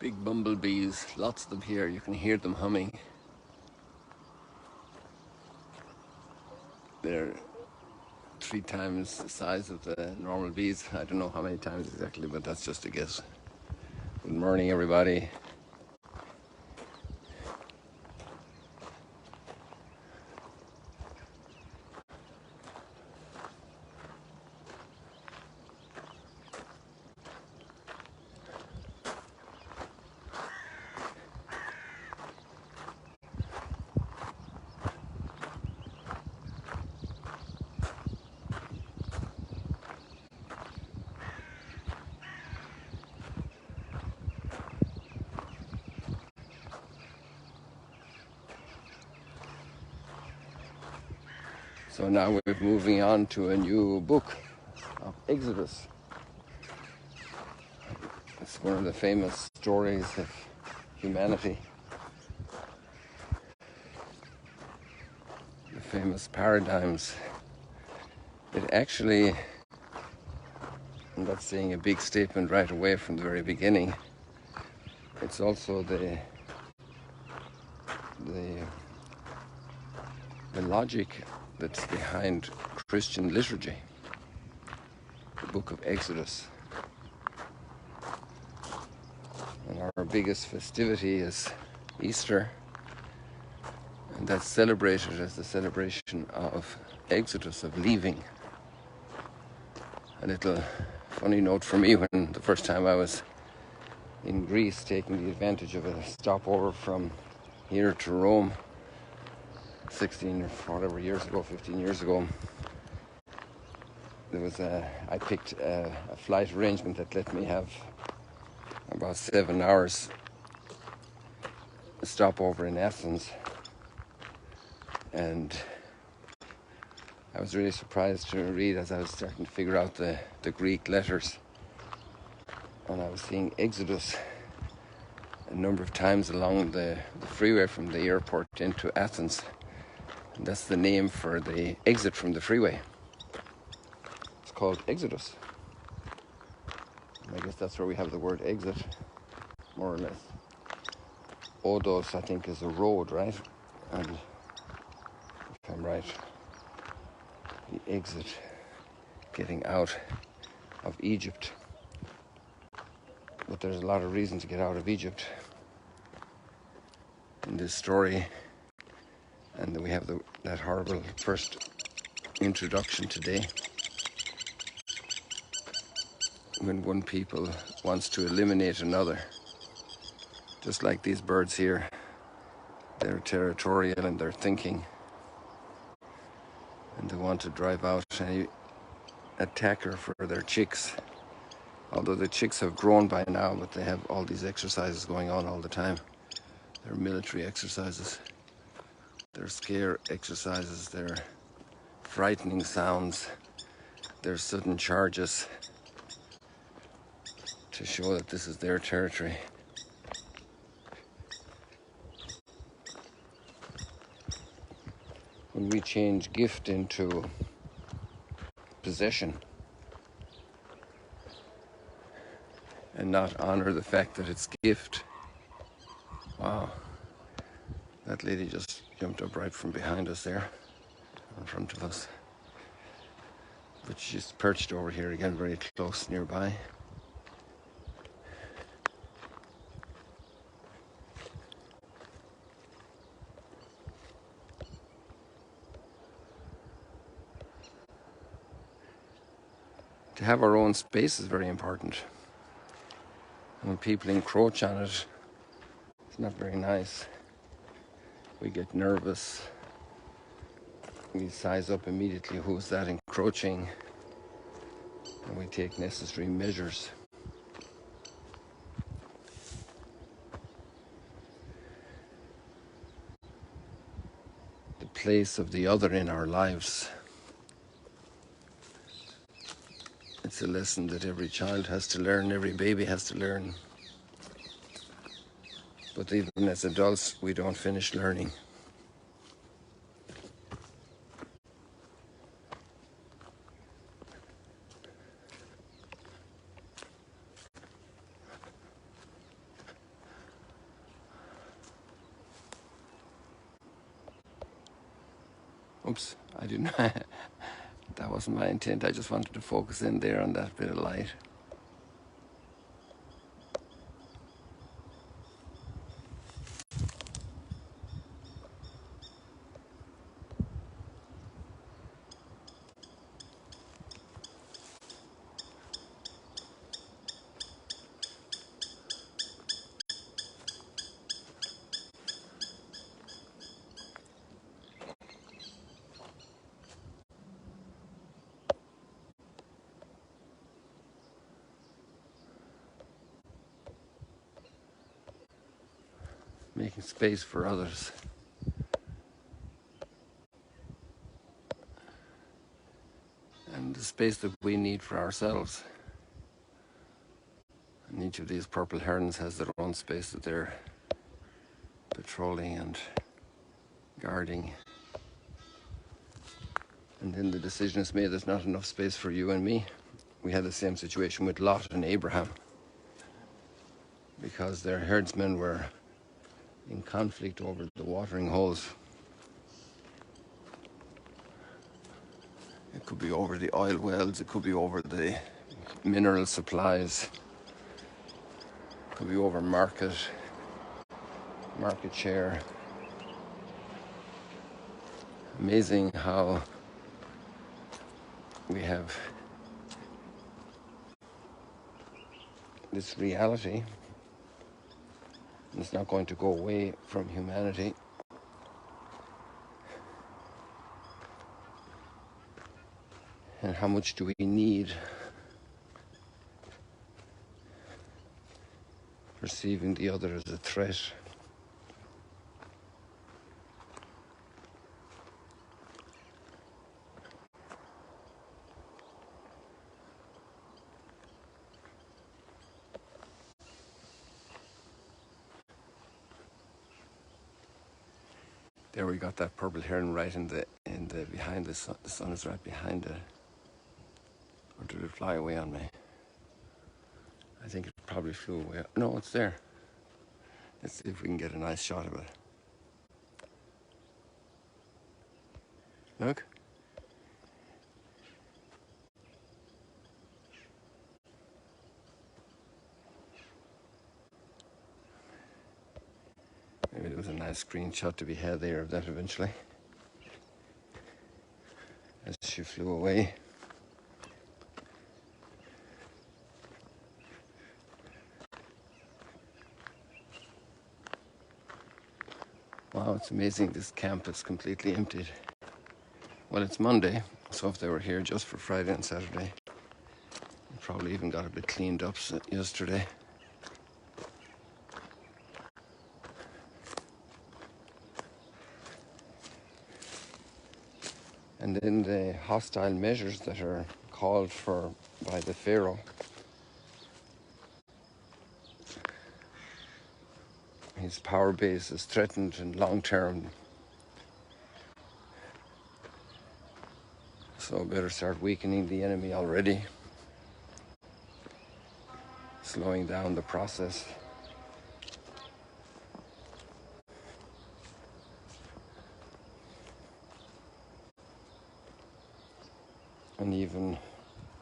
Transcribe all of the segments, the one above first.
Big bumblebees, lots of them here. You can hear them humming. They're 3 times the size of the normal bees. I don't know how many times exactly, but that's just a guess. Good morning, everybody. So now we're moving on to a new book of Exodus. It's one of the famous stories of humanity. The famous paradigms. It actually, I'm not saying a big statement right away from the very beginning, it's also the logic that's behind Christian liturgy, the book of Exodus. And our biggest festivity is Easter, and that's celebrated as the celebration of Exodus, of leaving. A little funny note for me, when the first time I was in Greece, taking the advantage of a stopover from here to Rome 16 or whatever years ago, 15 years ago, I picked a flight arrangement that let me have about 7 hours stopover in Athens, and I was really surprised to read, as I was starting to figure out the Greek letters, and I was seeing Exodus a number of times along the freeway from the airport into Athens. And that's the name for the exit from the freeway. It's called Exodus. And I guess that's where we have the word exit, more or less. Odos, I think, is a road, right? And if I'm right, the exit, getting out of Egypt. But there's a lot of reasons to get out of Egypt in this story. And then we have that horrible first introduction today, when one people wants to eliminate another. Just like these birds here, they're territorial in their thinking, and they want to drive out any attacker for their chicks. Although the chicks have grown by now, but they have all these exercises going on all the time. They're military exercises, they're scare exercises, they're frightening sounds, they're sudden charges to show that this is their territory. When we change gift into possession and not honor the fact that it's gift. Wow, that lady just jumped up right from behind us there, in front of us. But she's perched over here again, very close nearby. To have our own space is very important. When people encroach on it, it's not very nice. We get nervous. We size up immediately who's that encroaching, and we take necessary measures. The place of the other in our lives. It's a lesson that every child has to learn, every baby has to learn. But even as adults, we don't finish learning. Oops, I didn't. That wasn't my intent. I just wanted to focus in there on that bit of light. Making space for others. And the space that we need for ourselves. And each of these purple herons has their own space that they're patrolling and guarding. And then the decision is made there's not enough space for you and me. We had the same situation with Lot and Abraham, because their herdsmen were in conflict over the watering holes. It could be over the oil wells, it could be over the mineral supplies, it could be over market share. Amazing how we have this reality, and it's not going to go away from humanity. And how much do we need? Perceiving the other as a threat. There we got that purple heron right in the behind the sun. The sun is right behind it. Or did it fly away on me? I think it probably flew away. No, it's there. Let's see if we can get a nice shot of it. Look. Maybe there was a nice screenshot to be had there of that eventually. As she flew away. Wow, it's amazing this camp is completely emptied. Well, it's Monday, so if they were here just for Friday and Saturday, they probably even got a bit cleaned up yesterday. And then the hostile measures that are called for by the Pharaoh. His power base is threatened in long term. So better start weakening the enemy already. Slowing down the process. And even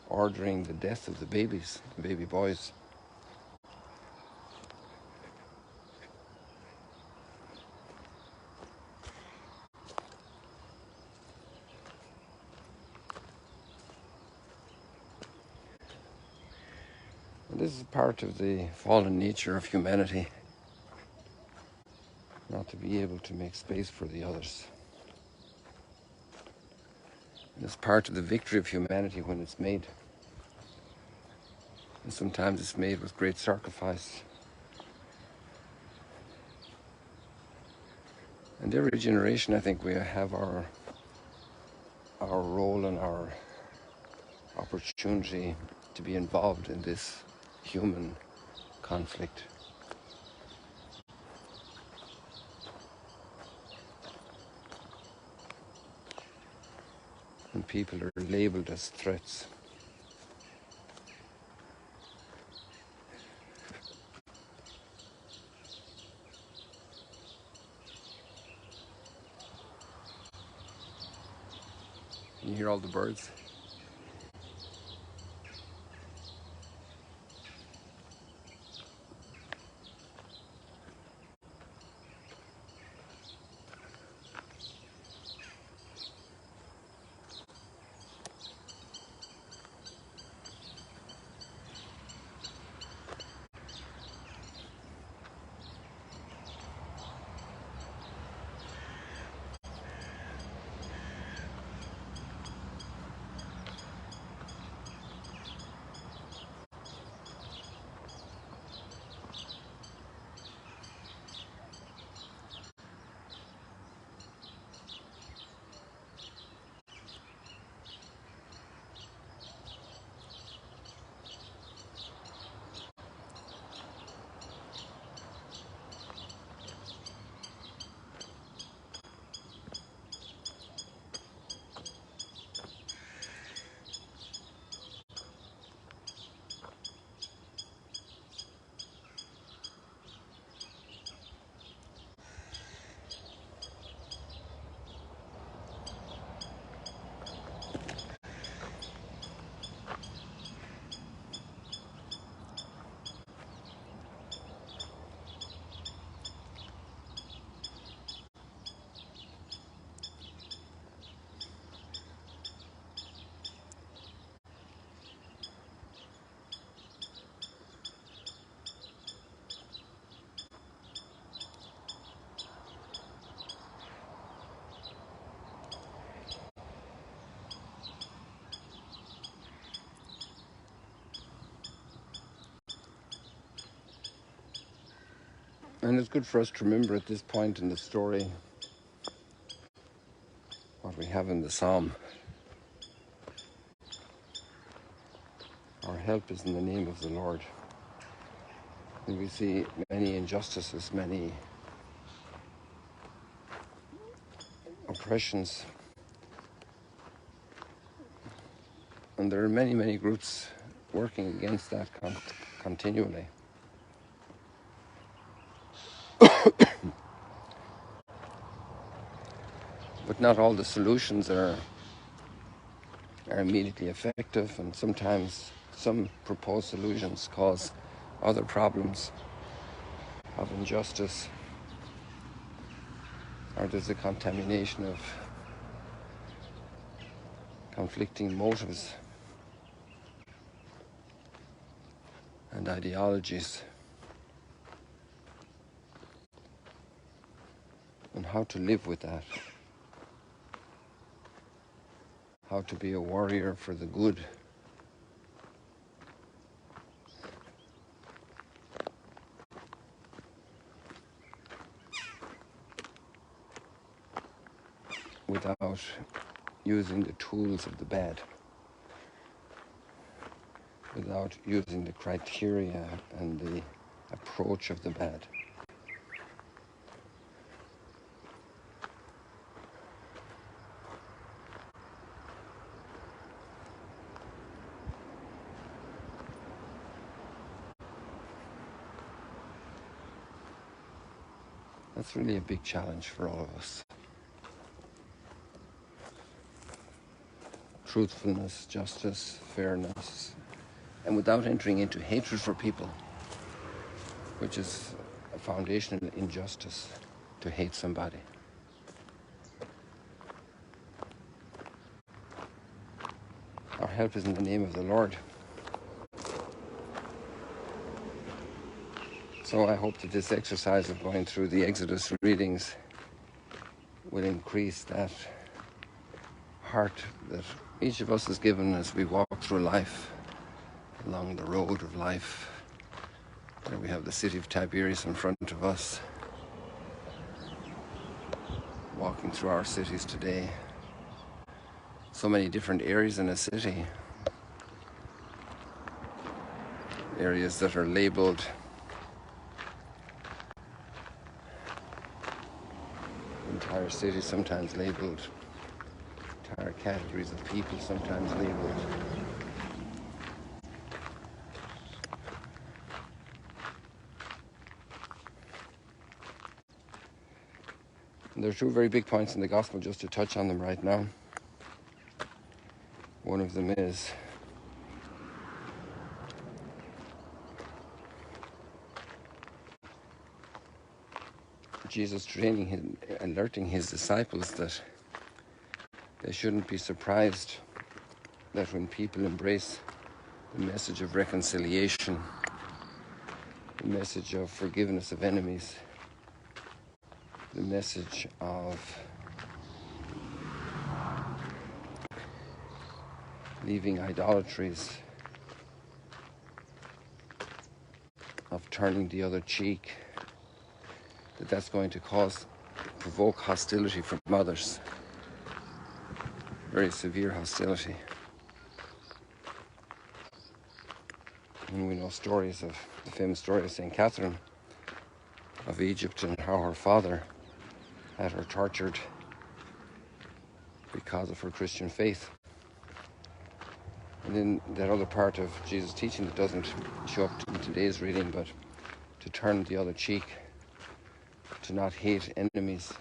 ordering the death of the babies, the baby boys. And this is part of the fallen nature of humanity, not to be able to make space for the others. And it's part of the victory of humanity when it's made. And sometimes it's made with great sacrifice. And every generation, I think we have our role and our opportunity to be involved in this human conflict. And people are labeled as threats. You hear all the birds? And it's good for us to remember at this point in the story what we have in the psalm. Our help is in the name of the Lord. And we see many injustices, many oppressions. And there are many, many groups working against that continually. But not all the solutions are immediately effective, and sometimes some proposed solutions cause other problems of injustice, or there's a contamination of conflicting motives and ideologies. And how to live with that. How to be a warrior for the good. Without using the tools of the bad. Without using the criteria and the approach of the bad. That's really a big challenge for all of us. Truthfulness, justice, fairness, and without entering into hatred for people, which is a foundational injustice, to hate somebody. Our help is in the name of the Lord. So I hope that this exercise of going through the Exodus readings will increase that heart that each of us is given as we walk through life, along the road of life. There we have the city of Tiberias in front of us, walking through our cities today. So many different areas in a city. Areas that are labeled entire cities, sometimes labeled entire categories of people, sometimes labeled. And there are two very big points in the gospel, just to touch on them right now. One of them is Jesus alerting his disciples that they shouldn't be surprised that when people embrace the message of reconciliation, the message of forgiveness of enemies, the message of leaving idolatries, of turning the other cheek, that's going to provoke hostility from others, very severe hostility. And we know stories of the famous story of St. Catherine of Egypt and how her father had her tortured because of her Christian faith. And then that other part of Jesus' teaching that doesn't show up in today's reading, but to turn the other cheek, to not hate enemies.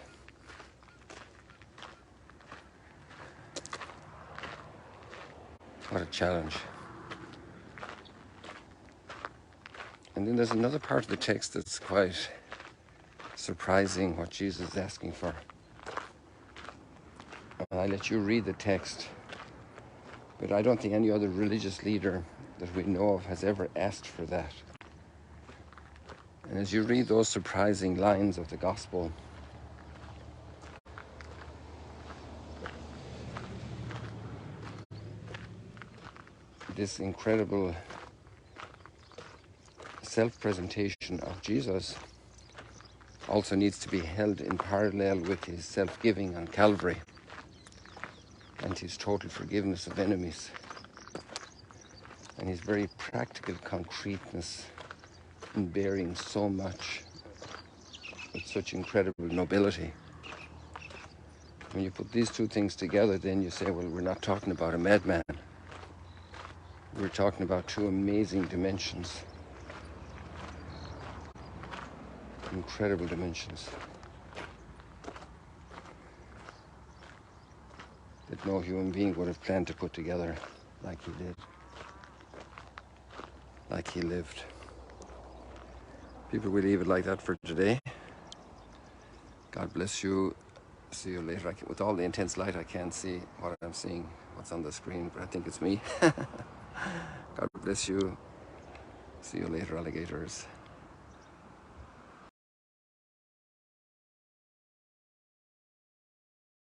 What a challenge. And then there's another part of the text that's quite surprising, what Jesus is asking for. And I let you read the text, but I don't think any other religious leader that we know of has ever asked for that. And as you read those surprising lines of the gospel, this incredible self-presentation of Jesus also needs to be held in parallel with his self-giving on Calvary and his total forgiveness of enemies and his very practical concreteness in bearing so much with such incredible nobility. When you put these two things together, then you say, well, we're not talking about a madman. We're talking about two amazing dimensions, incredible dimensions that no human being would have planned to put together like he did, like he lived. People will leave it like that for today. God bless you. See you later. With all the intense light, I can't see what I'm seeing, what's on the screen, but I think it's me. God bless you. See you later, alligators.